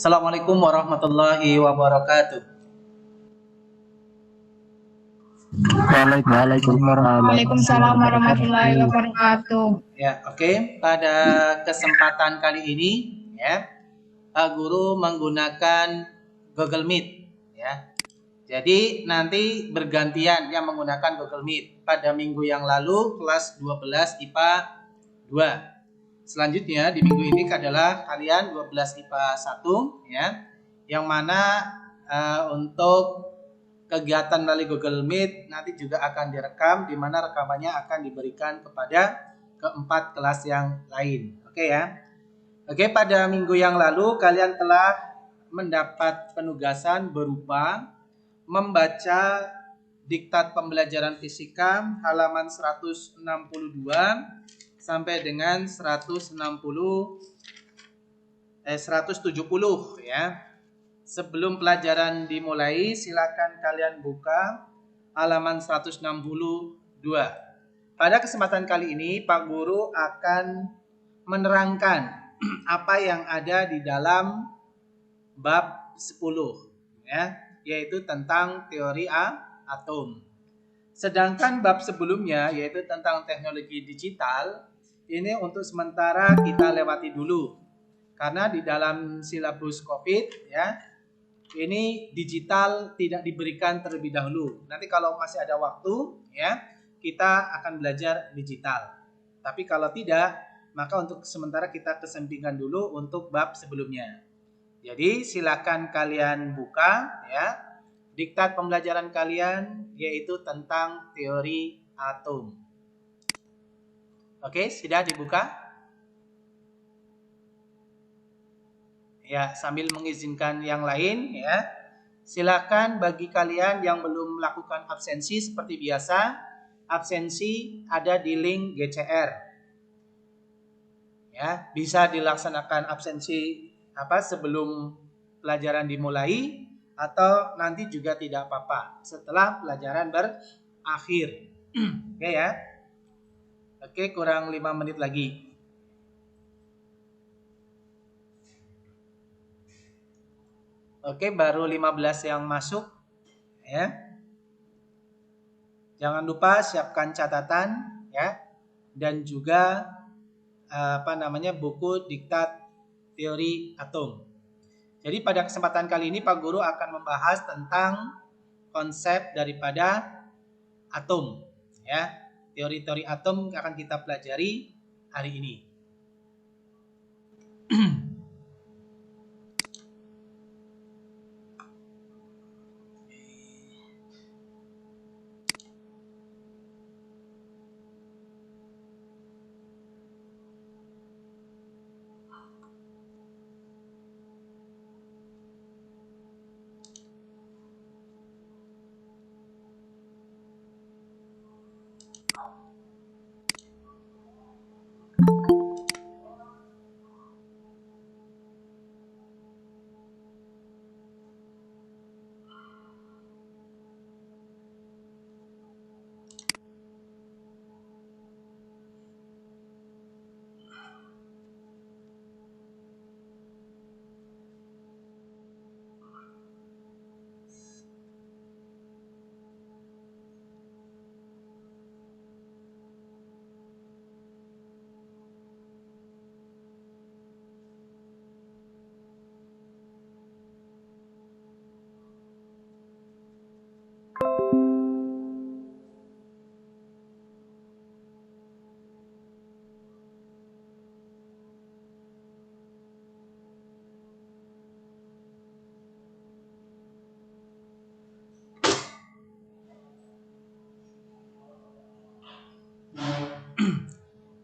Assalamualaikum warahmatullahi wabarakatuh. Waalaikumsalam warahmatullahi wabarakatuh. Ya, oke. Pada kesempatan kali ini, ya, Pak Guru menggunakan Google Meet, ya. Jadi nanti bergantian yang menggunakan Google Meet. Pada minggu yang lalu kelas 12 IPA 2. Selanjutnya di minggu ini adalah kalian 12 IPA 1, ya. Yang mana untuk kegiatan melalui Google Meet nanti juga akan direkam, di mana rekamannya akan diberikan kepada keempat kelas yang lain. Oke ya. Oke, pada minggu yang lalu kalian telah mendapat penugasan berupa membaca diktat pembelajaran fisika halaman 162 sampai dengan 170 170 ya. Sebelum pelajaran dimulai, silakan kalian buka halaman 162. Pada kesempatan kali ini, Pak Guru akan menerangkan apa yang ada di dalam bab 10, ya, yaitu tentang teori atom. Sedangkan bab sebelumnya, yaitu tentang teknologi digital, ini untuk sementara kita lewati dulu. Karena di dalam silabus COVID, ya, ini digital tidak diberikan terlebih dahulu. Nanti kalau masih ada waktu, ya, kita akan belajar digital. Tapi kalau tidak, maka untuk sementara kita kesampingkan dulu untuk bab sebelumnya. Jadi silakan kalian buka, ya, diktat pembelajaran kalian, yaitu tentang teori atom. Oke, sudah dibuka? Ya, sambil mengizinkan yang lain, ya. Silakan bagi kalian yang belum melakukan absensi seperti biasa, absensi ada di link GCR. Ya, bisa dilaksanakan absensi sebelum pelajaran dimulai atau nanti juga tidak apa-apa setelah pelajaran berakhir. Oke ya. Oke, kurang 5 menit lagi. Oke, baru 15 yang masuk, ya. Jangan lupa siapkan catatan, ya, dan juga buku diktat teori atom. Jadi pada kesempatan kali ini Pak Guru akan membahas tentang konsep daripada atom, ya. Teori-teori atom akan kita pelajari hari ini.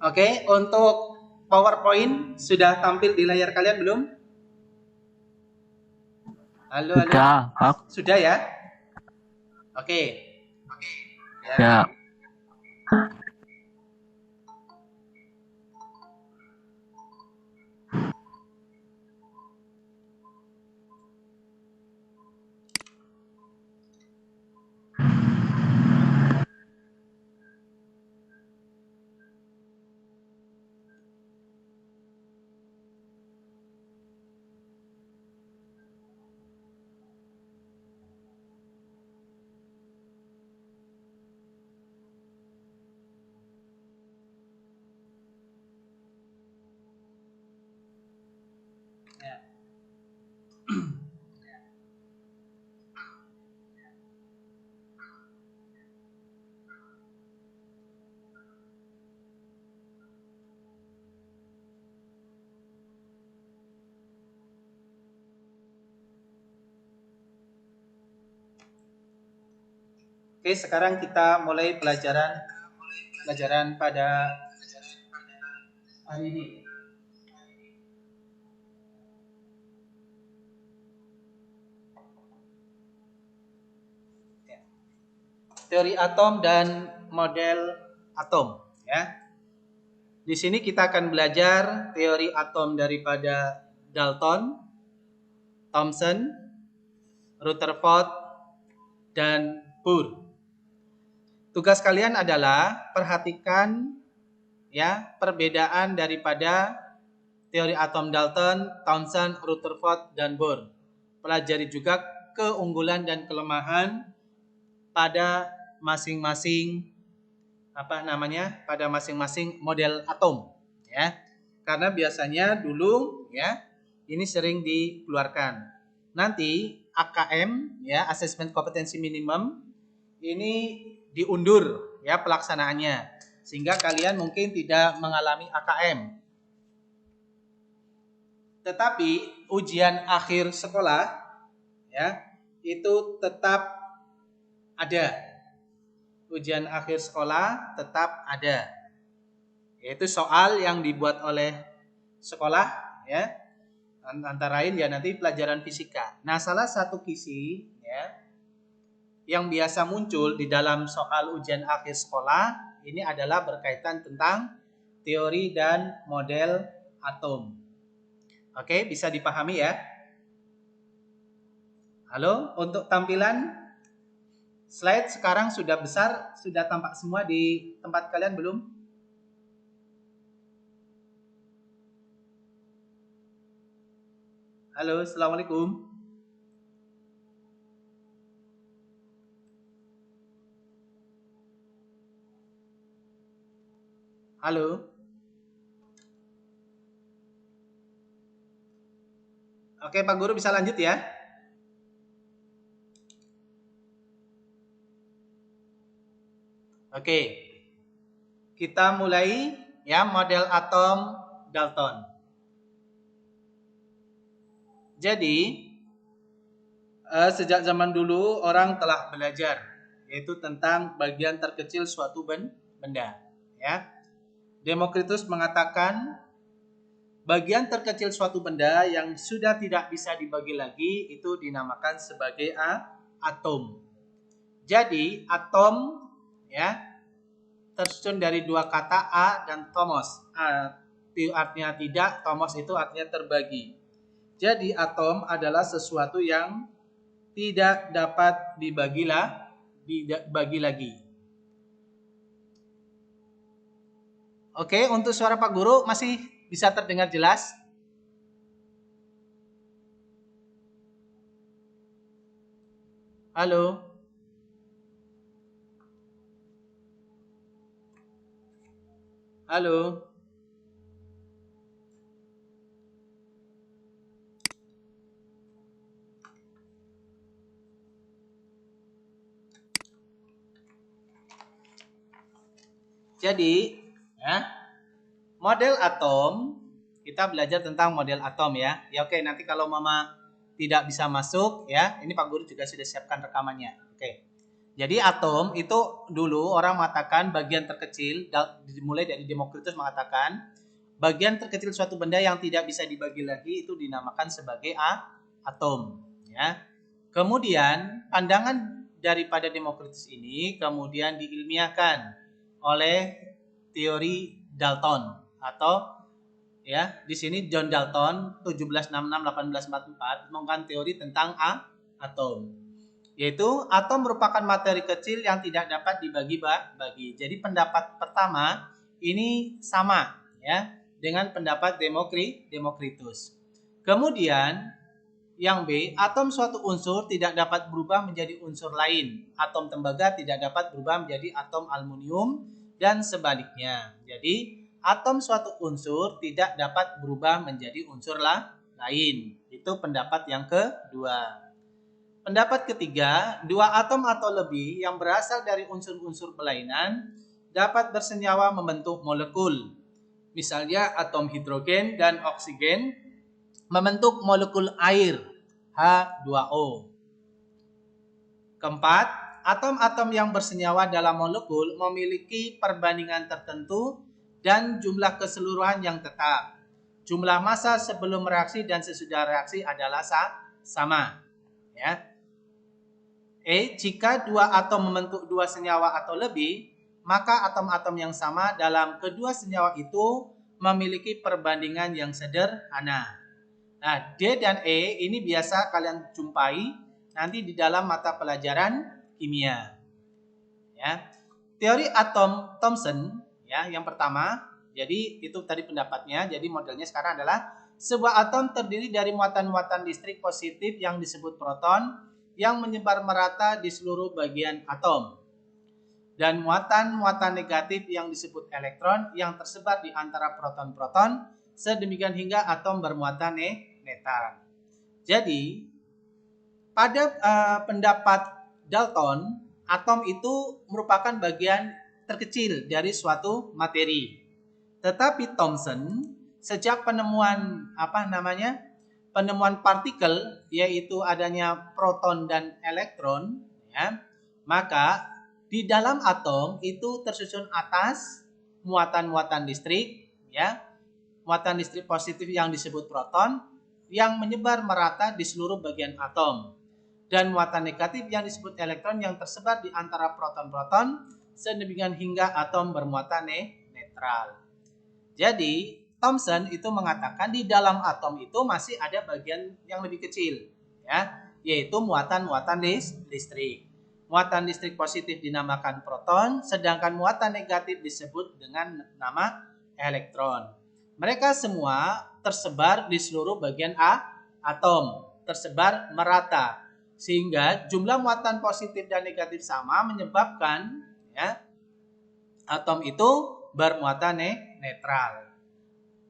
Oke, untuk PowerPoint sudah tampil di layar kalian belum? Halo, halo. Sudah, Pak. Sudah ya? Oke. Ya. Ya. Oke, sekarang kita mulai pelajaran pada hari ini. Ya. Teori atom dan model atom, ya. Di sini kita akan belajar teori atom daripada Dalton, Thomson, Rutherford, dan Bohr. Tugas kalian adalah perhatikan ya perbedaan daripada teori atom Dalton, Thomson, Rutherford, dan Bohr. Pelajari juga keunggulan dan kelemahan pada masing-masing pada masing-masing model atom, ya. Karena biasanya dulu ya ini sering dikeluarkan. Nanti AKM ya, Assessment Kompetensi Minimum, ini diundur ya pelaksanaannya sehingga kalian mungkin tidak mengalami AKM. Tetapi ujian akhir sekolah ya itu tetap ada. Ujian akhir sekolah tetap ada. Yaitu soal yang dibuat oleh sekolah ya. Antara lain ya nanti pelajaran fisika. Nah, salah satu kisi ya yang biasa muncul di dalam soal ujian akhir sekolah ini adalah berkaitan tentang teori dan model atom. Oke, bisa dipahami ya? Halo, untuk tampilan slide sekarang sudah besar, sudah tampak semua di tempat kalian belum? Halo, assalamualaikum. Halo. Oke, Pak Guru bisa lanjut ya? Oke. Kita mulai ya model atom Dalton. Jadi sejak zaman dulu orang telah belajar yaitu tentang bagian terkecil suatu benda, ya. Demokritus mengatakan bagian terkecil suatu benda yang sudah tidak bisa dibagi lagi itu dinamakan sebagai atom. Jadi atom ya tersusun dari dua kata a dan tomos. A itu artinya tidak, tomos itu artinya terbagi. Jadi atom adalah sesuatu yang tidak dapat dibagi lagi. Oke, untuk suara Pak Guru masih bisa terdengar jelas? Halo? Halo? Jadi, ya, model atom, kita belajar tentang model atom ya. Ya oke, nanti kalau Mama tidak bisa masuk ya, ini Pak Guru juga sudah siapkan rekamannya. Oke. Jadi atom itu dulu orang mengatakan bagian terkecil, dimulai dari Demokritus mengatakan bagian terkecil suatu benda yang tidak bisa dibagi lagi itu dinamakan sebagai atom. Ya. Kemudian pandangan daripada Demokritus ini kemudian diilmiahkan oleh teori Dalton atau ya di sini John Dalton 1766-1844 mengungkapkan teori tentang atom. Yaitu atom merupakan materi kecil yang tidak dapat dibagi-bagi. Jadi pendapat pertama ini sama ya dengan pendapat Demokritus. Kemudian yang B, atom suatu unsur tidak dapat berubah menjadi unsur lain. Atom tembaga tidak dapat berubah menjadi atom aluminium dan sebaliknya. Jadi atom suatu unsur tidak dapat berubah menjadi unsur lain. Itu pendapat yang kedua. Pendapat ketiga, dua atom atau lebih yang berasal dari unsur-unsur berlainan dapat bersenyawa membentuk molekul. Misalnya atom hidrogen dan oksigen membentuk molekul air H2O. Keempat, atom-atom yang bersenyawa dalam molekul memiliki perbandingan tertentu dan jumlah keseluruhan yang tetap. Jumlah massa sebelum reaksi dan sesudah reaksi adalah sama. Ya. Jika dua atom membentuk dua senyawa atau lebih, maka atom-atom yang sama dalam kedua senyawa itu memiliki perbandingan yang sederhana. Nah, D dan E ini biasa kalian jumpai nanti di dalam mata pelajaran kimia. Ya. Teori atom Thomson ya, yang pertama, jadi itu tadi pendapatnya. Jadi modelnya sekarang adalah sebuah atom terdiri dari muatan-muatan listrik positif yang disebut proton yang menyebar merata di seluruh bagian atom. Dan muatan-muatan negatif yang disebut elektron yang tersebar di antara proton-proton sedemikian hingga atom bermuatan netral. Jadi pada pendapat Dalton, atom itu merupakan bagian terkecil dari suatu materi. Tetapi Thomson sejak penemuan penemuan partikel yaitu adanya proton dan elektron ya, maka di dalam atom itu tersusun atas muatan-muatan listrik ya, muatan listrik positif yang disebut proton yang menyebar merata di seluruh bagian atom dan muatan negatif yang disebut elektron yang tersebar di antara proton-proton sedemikian hingga atom bermuatan netral. Jadi Thomson itu mengatakan di dalam atom itu masih ada bagian yang lebih kecil ya, yaitu muatan-muatan listrik. Muatan listrik positif dinamakan proton, sedangkan muatan negatif disebut dengan nama elektron. Mereka semua tersebar di seluruh bagian atom, tersebar merata. Sehingga jumlah muatan positif dan negatif sama menyebabkan ya, atom itu bermuatan netral.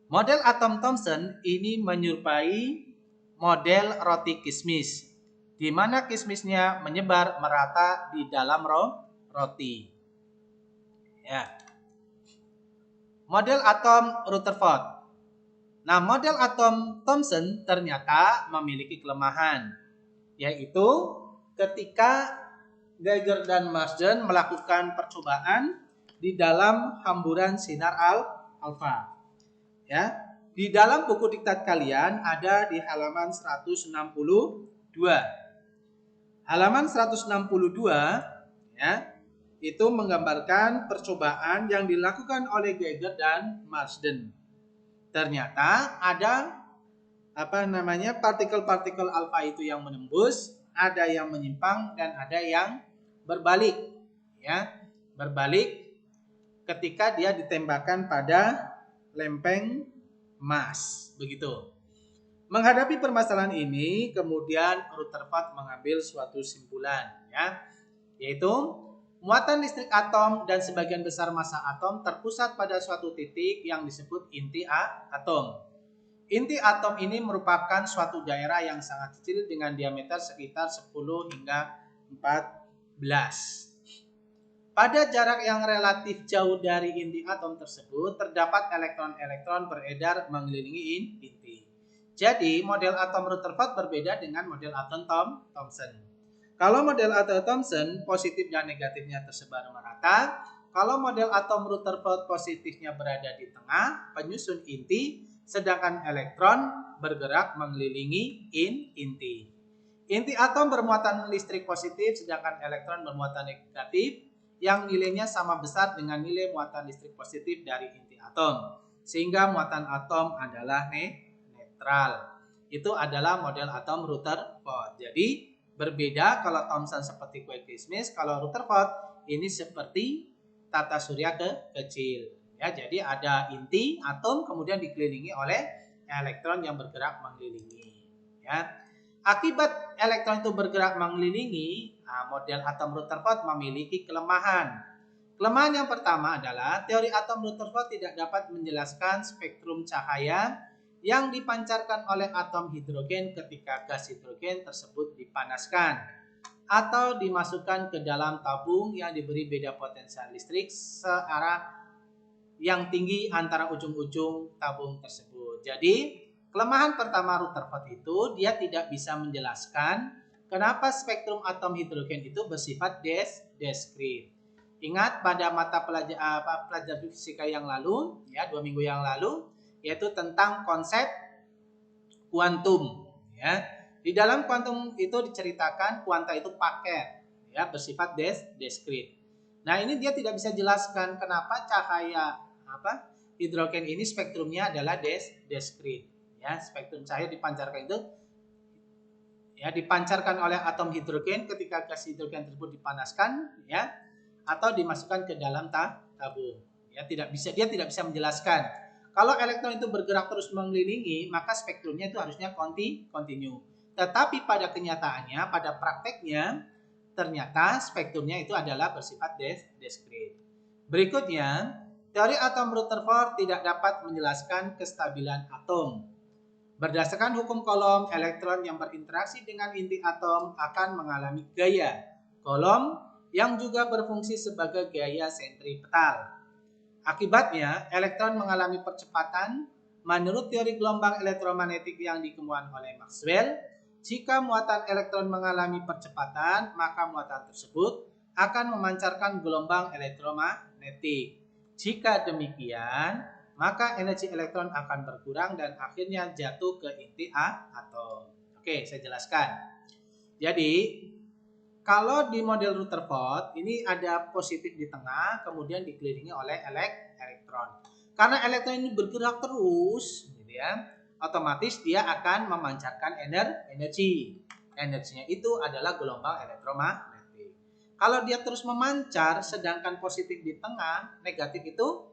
Model atom Thomson ini menyerupai model roti kismis, di mana kismisnya menyebar merata di dalam roti. Ya. Model atom Rutherford. Nah, model atom Thomson ternyata memiliki kelemahan, yaitu ketika Geiger dan Marsden melakukan percobaan di dalam hamburan sinar alfa. Ya, di dalam buku diktat kalian ada di halaman 162. Halaman 162 ya, itu menggambarkan percobaan yang dilakukan oleh Geiger dan Marsden. Ternyata ada partikel-partikel alfa itu yang menembus, ada yang menyimpang dan ada yang berbalik ya, berbalik ketika dia ditembakkan pada lempeng emas, begitu. Menghadapi permasalahan ini, kemudian Rutherford mengambil suatu simpulan, ya, yaitu muatan listrik atom dan sebagian besar massa atom terpusat pada suatu titik yang disebut inti atom. Inti atom ini merupakan suatu daerah yang sangat kecil dengan diameter sekitar 10 hingga 14. Pada jarak yang relatif jauh dari inti atom tersebut, terdapat elektron-elektron beredar mengelilingi inti. Jadi, model atom Rutherford berbeda dengan model atom Thomson. Kalau model atom Thomson, positif dan negatifnya tersebar merata. Kalau model atom Rutherford, positifnya berada di tengah, penyusun inti, sedangkan elektron bergerak mengelilingi inti. Inti atom bermuatan listrik positif, sedangkan elektron bermuatan negatif, yang nilainya sama besar dengan nilai muatan listrik positif dari inti atom. Sehingga muatan atom adalah netral. Itu adalah model atom Rutherford. Jadi berbeda kalau Thomson seperti kue kismis, kalau Rutherford ini seperti tata surya kecil. Ya, jadi ada inti atom kemudian dikelilingi oleh elektron yang bergerak mengelilingi. Ya. Akibat elektron itu bergerak mengelilingi, model atom Rutherford memiliki kelemahan. Kelemahan yang pertama adalah teori atom Rutherford tidak dapat menjelaskan spektrum cahaya yang dipancarkan oleh atom hidrogen ketika gas hidrogen tersebut dipanaskan atau dimasukkan ke dalam tabung yang diberi beda potensial listrik searah yang tinggi antara ujung-ujung tabung tersebut. Jadi kelemahan pertama Rutherford itu dia tidak bisa menjelaskan kenapa spektrum atom hidrogen itu bersifat diskrit. Ingat pada mata pelajaran fisika yang lalu, ya 2 minggu yang lalu, yaitu tentang konsep kuantum. Ya, di dalam kuantum itu diceritakan kuanta itu paket, ya bersifat diskrit. Nah ini dia tidak bisa jelaskan kenapa cahaya hidrogen ini spektrumnya adalah diskrit. Ya, spektrum cahaya dipancarkan itu ya dipancarkan oleh atom hidrogen ketika gas hidrogen tersebut dipanaskan, ya, atau dimasukkan ke dalam tabung. Ya, dia tidak bisa menjelaskan. Kalau elektron itu bergerak terus mengelilingi, maka spektrumnya itu harusnya kontinu. Tetapi pada kenyataannya, pada prakteknya, ternyata spektrumnya itu adalah bersifat diskrit. Berikutnya, teori atom Rutherford tidak dapat menjelaskan kestabilan atom. Berdasarkan hukum Coulomb, elektron yang berinteraksi dengan inti atom akan mengalami gaya Coulomb yang juga berfungsi sebagai gaya sentripetal. Akibatnya, elektron mengalami percepatan menurut teori gelombang elektromagnetik yang dikemukakan oleh Maxwell. Jika muatan elektron mengalami percepatan, maka muatan tersebut akan memancarkan gelombang elektromagnetik. Jika demikian, maka energi elektron akan berkurang dan akhirnya jatuh ke inti atom. Oke, saya jelaskan. Jadi, kalau di model Rutherford ini ada positif di tengah, kemudian dikelilingi oleh elektron. Karena elektron ini bergerak terus, gitu ya, otomatis dia akan memancarkan energi. Energinya itu adalah gelombang elektromagnetik. Kalau dia terus memancar, sedangkan positif di tengah, negatif itu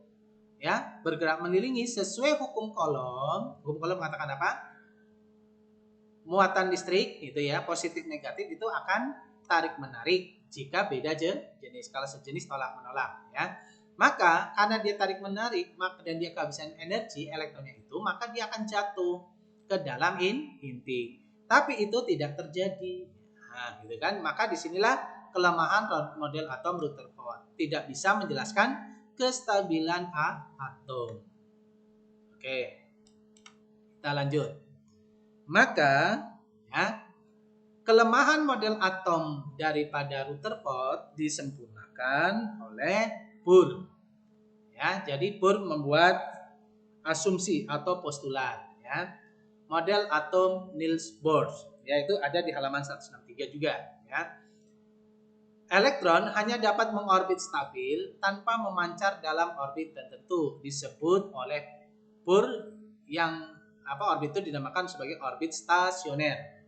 ya bergerak mengelilingi sesuai hukum Coulomb. Hukum Coulomb mengatakan apa? Muatan listrik itu ya, positif negatif itu akan tarik menarik jika beda jenis. Kalau sejenis tolak menolak, ya. Maka karena dia tarik menarik dan dia kehabisan energi elektronnya itu, maka dia akan jatuh ke dalam inti. Tapi itu tidak terjadi. Nah, gitu kan? Maka disinilah kelemahan model atom Rutherford. Tidak bisa menjelaskan kestabilan atom. Oke. Kita lanjut. Maka ya, kelemahan model atom daripada Rutherford disempurnakan oleh Bohr. Ya, jadi Bohr membuat asumsi atau postulat, ya. Model atom Niels Bohr, yaitu ada di halaman 163 juga, ya. Elektron hanya dapat mengorbit stabil tanpa memancar dalam orbit tertentu, disebut oleh Bohr yang orbit itu dinamakan sebagai orbit stasioner.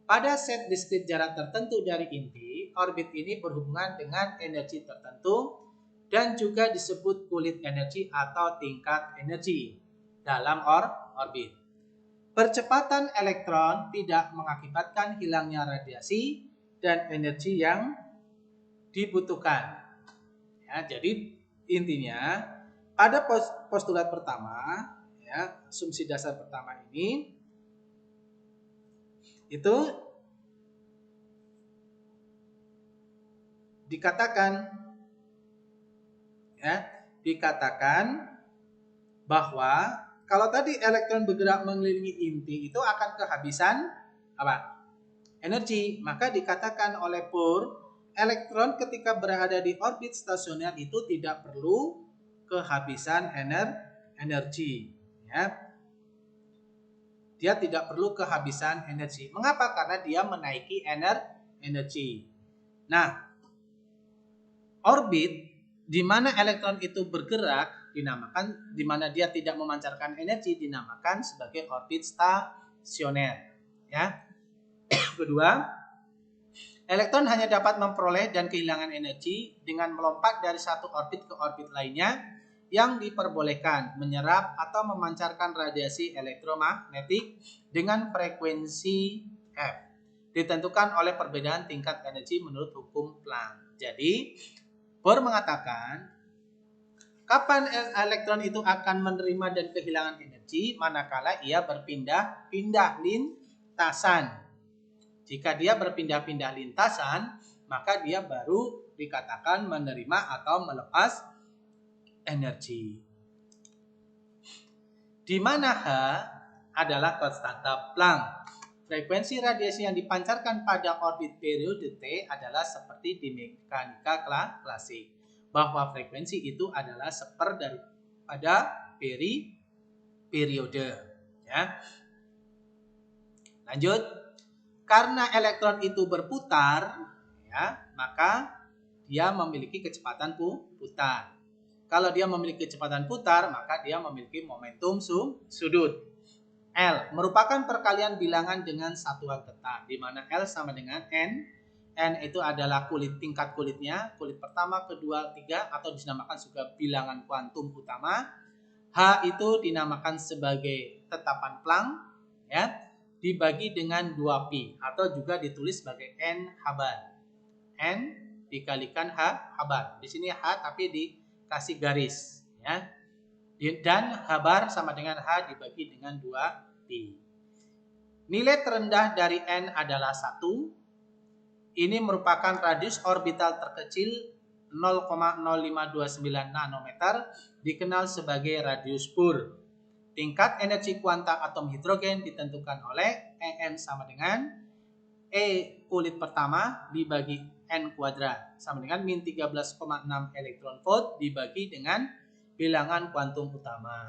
Pada set diskrit jarak tertentu dari inti, orbit ini berhubungan dengan energi tertentu dan juga disebut kulit energi atau tingkat energi dalam orbit. Percepatan elektron tidak mengakibatkan hilangnya radiasi dan energi yang dibutuhkan. Ya, jadi intinya pada postulat pertama, ya, asumsi dasar pertama ini itu dikatakan bahwa kalau tadi elektron bergerak mengelilingi inti itu akan kehabisan energi. Maka dikatakan oleh Bohr, elektron ketika berada di orbit stasioner itu tidak perlu kehabisan energi. Ya. Dia tidak perlu kehabisan energi. Mengapa? Karena dia menaiki energi. Nah, orbit di mana elektron itu bergerak dinamakan, di mana dia tidak memancarkan energi dinamakan sebagai orbit stasioner. Ya. Kedua, elektron hanya dapat memperoleh dan kehilangan energi dengan melompat dari satu orbit ke orbit lainnya yang diperbolehkan menyerap atau memancarkan radiasi elektromagnetik dengan frekuensi F. Ditentukan oleh perbedaan tingkat energi menurut hukum Planck. Jadi, Bohr mengatakan kapan elektron itu akan menerima dan kehilangan energi manakala ia berpindah-pindah lintasan. Jika dia berpindah-pindah lintasan, maka dia baru dikatakan menerima atau melepas energi. Di mana H adalah konstanta Planck. Frekuensi radiasi yang dipancarkan pada orbit periode T adalah seperti di mekanika klasik, bahwa frekuensi itu adalah seper daripada periode. Ya. Lanjut, karena elektron itu berputar, ya, maka dia memiliki kecepatan putar. Kalau dia memiliki kecepatan putar, maka dia memiliki momentum sudut. L merupakan perkalian bilangan dengan satuan tetap, di mana L sama dengan N. N itu adalah tingkat kulitnya, kulit pertama, kedua, tiga, atau dinamakan juga bilangan kuantum utama. H itu dinamakan sebagai tetapan Planck, ya, dibagi dengan 2pi, atau juga ditulis sebagai N habar. N dikalikan H habar. Di sini H tapi dikasih garis, ya. Dan habar sama dengan H dibagi dengan 2pi. Nilai terendah dari N adalah 1. Ini merupakan radius orbital terkecil 0,0529 nanometer, dikenal sebagai radius Bohr. Tingkat energi kuanta atom hidrogen ditentukan oleh En sama dengan E kulit pertama dibagi N kuadrat sama dengan min 13,6 elektron volt dibagi dengan bilangan kuantum utama.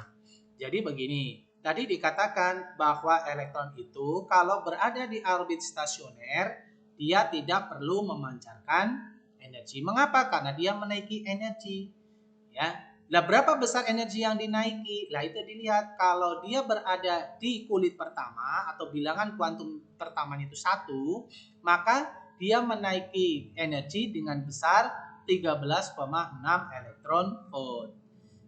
Jadi begini, tadi dikatakan bahwa elektron itu kalau berada di orbit stasioner, dia tidak perlu memancarkan energi. Mengapa? Karena dia menaiki energi. Ya. Lah berapa besar energi yang dinaiki? Lah itu dilihat, kalau dia berada di kulit pertama atau bilangan kuantum pertamanya itu 1, maka dia menaiki energi dengan besar 13,6 elektron volt.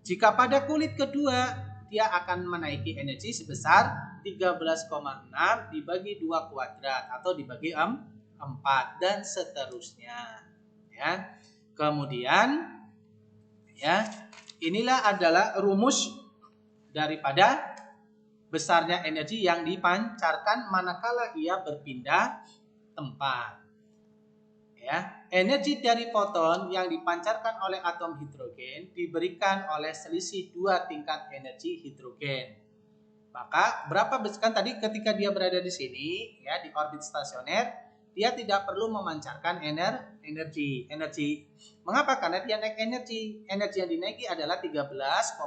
Jika pada kulit kedua, dia akan menaiki energi sebesar 13,6 dibagi 2 kuadrat atau dibagi 4 dan seterusnya. Ya. Kemudian, ya, inilah adalah rumus daripada besarnya energi yang dipancarkan manakala ia berpindah tempat. Ya, energi dari foton yang dipancarkan oleh atom hidrogen diberikan oleh selisih 2 tingkat energi hidrogen. Maka berapa besar tadi ketika dia berada di sini, ya, di orbit stasioner, dia tidak perlu memancarkan energi. Mengapa? Karena dia naik energi. Energi yang dinaiki adalah 13,6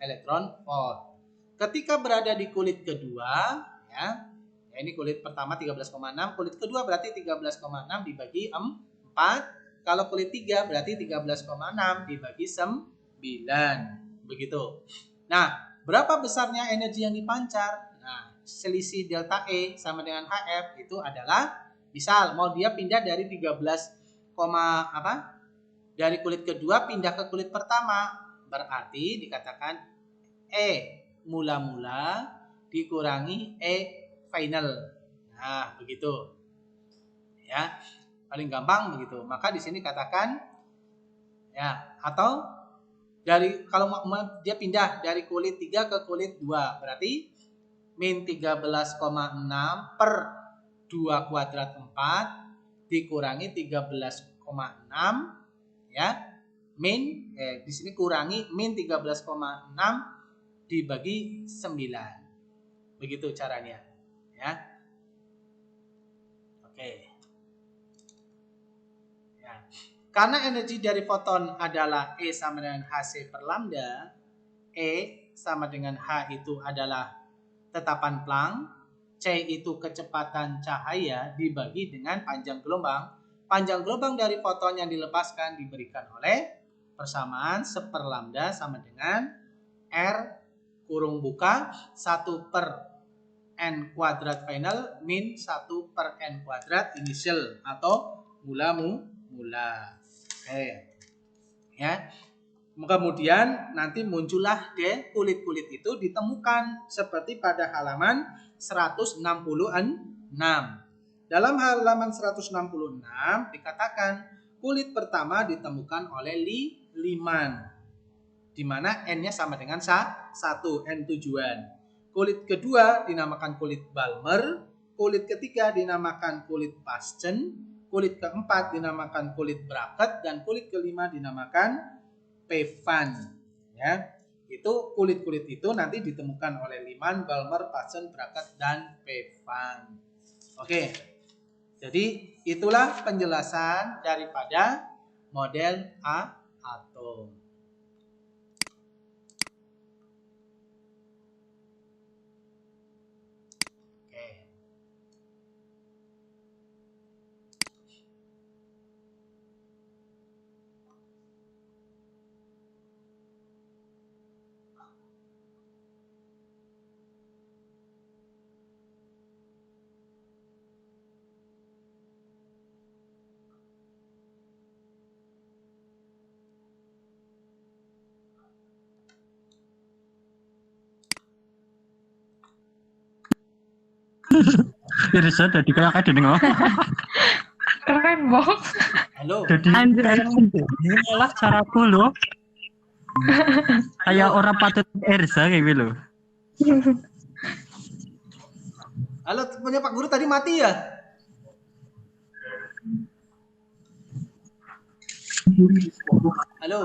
elektron volt. Ketika berada di kulit kedua, ya, ini kulit pertama 13,6, kulit kedua berarti 13,6 dibagi 4. Kalau kulit 3 berarti 13,6 dibagi 9. Begitu. Nah, berapa besarnya energi yang dipancar? Nah, selisih delta E sama dengan HF itu adalah, misal mau dia pindah dari 13, dari kulit kedua pindah ke kulit pertama, berarti dikatakan E mula-mula dikurangi E final. Nah, begitu. Ya, paling gampang begitu. Maka di sini katakan, ya, atau dari kalau dia pindah dari kulit 3 ke kulit 2, berarti min 13,6 per 2 kuadrat 4 dikurangi 13,6, ya. Min di sini kurangi min 13,6 dibagi 9. Begitu caranya, ya. Oke. Ya. Karena energi dari foton adalah E sama dengan Hc per lambda, E sama dengan H itu adalah tetapan Planck, C itu kecepatan cahaya dibagi dengan panjang gelombang. Panjang gelombang dari foton yang dilepaskan diberikan oleh persamaan 1 per lambda sama dengan R kurung buka 1 per N kuadrat final min 1 per N kuadrat initial atau mula. Oke. Ya. Kemudian nanti muncullah deh kulit-kulit itu ditemukan seperti pada halaman 166. Dalam halaman 166 dikatakan kulit pertama ditemukan oleh Liman, di mana N-nya sama dengan 1, N tujuan. Kulit kedua dinamakan kulit Balmer, kulit ketiga dinamakan kulit Bastian, kulit keempat dinamakan kulit Bracket, dan kulit kelima dinamakan Pevan. Ya, itu kulit-kulit itu nanti ditemukan oleh Liman, Balmer, Bastian, Bracket, dan Pevan. Oke, jadi itulah penjelasan daripada model atom. Irsa tadi kayak ada nih. Keren, Bang. Halo. Jadi ini malah caraku loh. Kayak orang patut Irsa kayak gitu. Halo, punya Pak Guru tadi mati ya? Halo.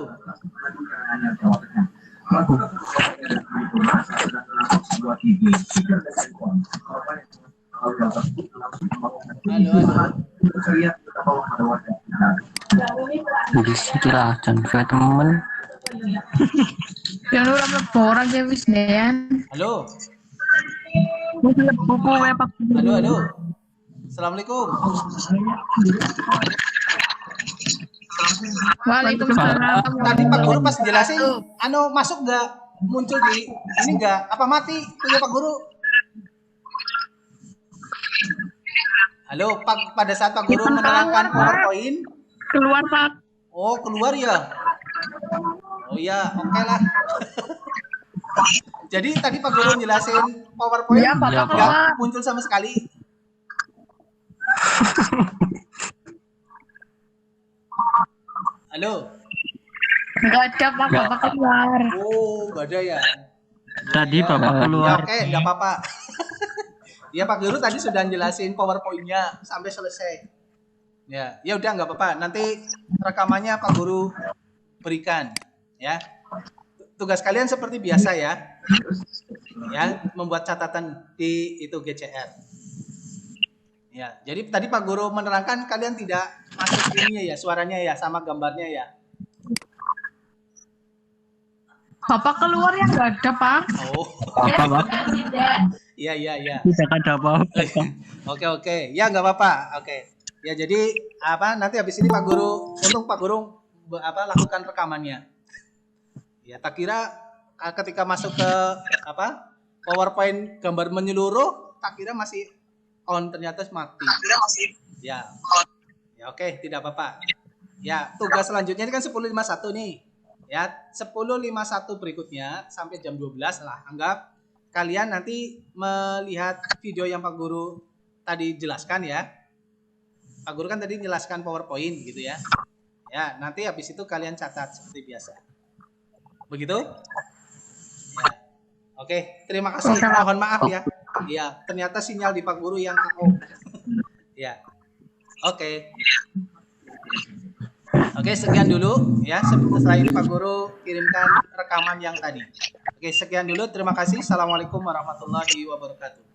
Jadi kira jangan temen. Yang lu ramai orang ya wis Dean. Halo. Buku ya Pak. Halo. Assalamualaikum. Waalaikumsalam. Tadi Pak Guru pas jelasin, masuk nggak? Muncul di ini nggak? Apa mati? Punya Pak Guru? Halo, Pak. Pada saat Pak Guru menerangkan PowerPoint, Keluar Pak. oh keluar ya? Oh ya, oke lah. Jadi tadi Pak Guru jelasin PowerPoint, Ya, Pak, nggak keluar. muncul sama sekali. Halo. Enggak ada Pak, Nggak. Bapak keluar. Oh, nggak ada ya? Tadi Ya, Bapak ya, keluar. oke, nggak apa-apa. Ya Pak Guru tadi sudah jelasin PowerPoint-nya sampai selesai. Ya udah nggak apa-apa. Nanti rekamannya Pak Guru berikan. Ya. Tugas kalian seperti biasa ya. Ya, membuat catatan di itu GCR. Ya, jadi tadi Pak Guru menerangkan kalian tidak masuk ininya ya, suaranya ya, sama gambarnya ya. Bapak keluar ya enggak ada Pak. Oh, Apa Pak? iya. Tidak ada apa-apa. Oke. Ya nggak apa-apa. Oke. Ya jadi nanti habis ini Pak Guru, untung Pak Guru lakukan rekamannya. Ya tak kira ketika masuk ke PowerPoint gambar menyeluruh, tak kira masih on, ternyata mati. Ya oke, tidak apa-apa. Ya, tugas selanjutnya ini kan 10.51 nih. Ya, 10.51 berikutnya sampai jam 12 lah. Anggap kalian nanti melihat video yang Pak Guru tadi jelaskan ya. Pak Guru kan tadi jelaskan PowerPoint gitu ya. Ya, nanti habis itu kalian catat seperti biasa. Begitu? Ya. Oke, terima kasih. Mohon maaf ya. Iya, ternyata sinyal di Pak Guru yang AO. Ya. Oke. Oke, sekian dulu ya. Setelah ini Pak Guru kirimkan rekaman yang tadi. Oke, sekian dulu. Terima kasih. Assalamualaikum warahmatullahi wabarakatuh.